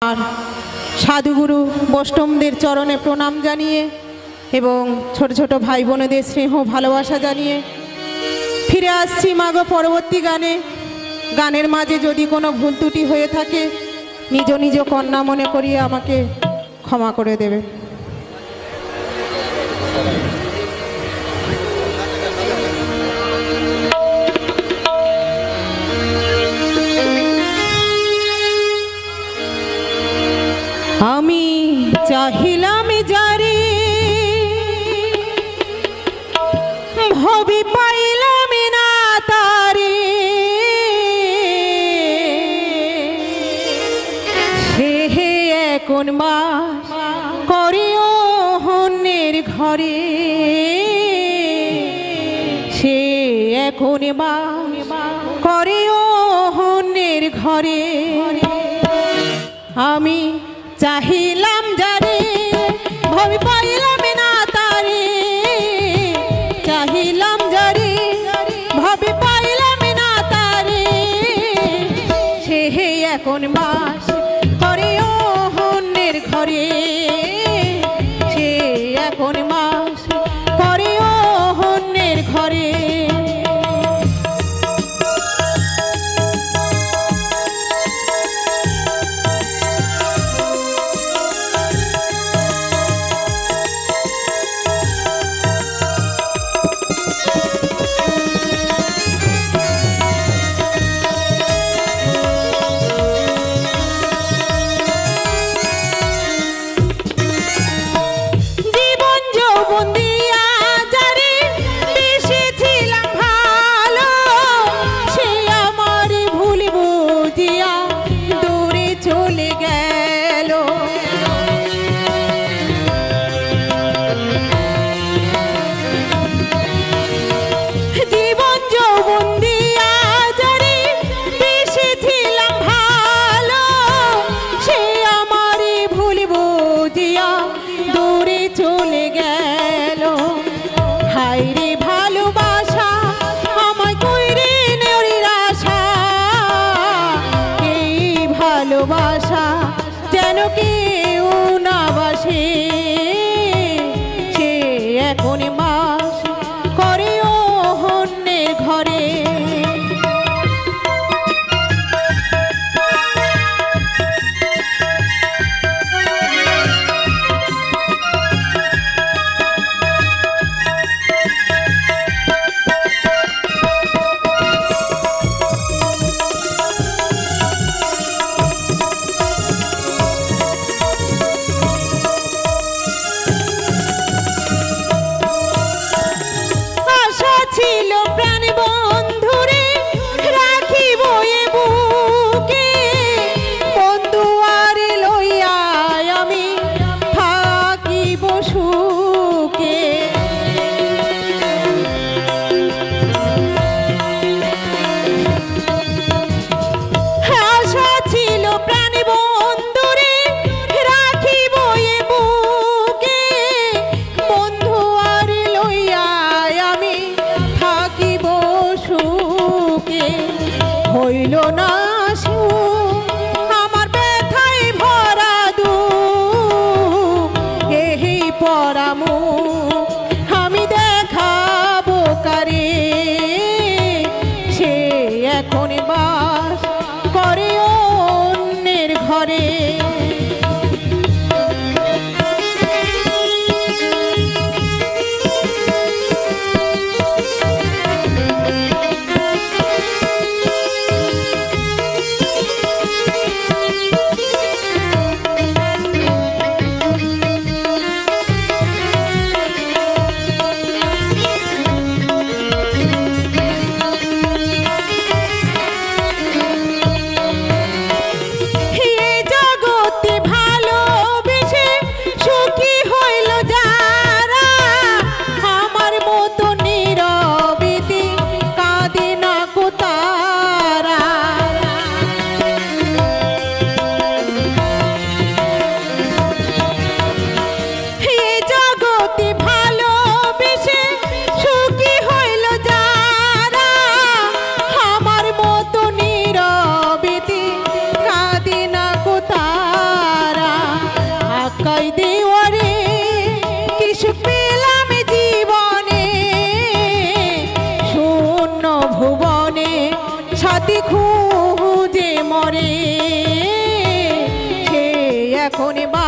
আর সাধুগুরু বৈষ্ণবদের চরণে প্রণাম জানিয়ে এবং ছোট ছোট ভাই বোনেদের স্নেহ ভালোবাসা জানিয়ে ফিরে আসছি মাগো পরবর্তী গানে। গানের মাঝে যদি কোনো ভুল ত্রুটি হয়ে থাকে নিজ নিজ কন্যা মনে করিয়ে আমাকে ক্ষমা করে দেবে। আমি চাহিলাম যারে ভবি পাইলাম না তারে, সে হে এখন মাস করিও হন্যের ঘরে, সে এখন মাস করিও হন্যের ঘরে। আমি চাহিলাম যারে ভবি পাইলাম না তারে, চাহিলাম যারে ভবি পাইলাম না তারে, সে হে এখন মাস করিও হন্যের ঘরে, সে এখন মাস করিও হন্যের ঘরে। ভালোবাসা যেন কেউ না বাসে, সে এখন মাস করিও হন্যের ঘরে। এখন বা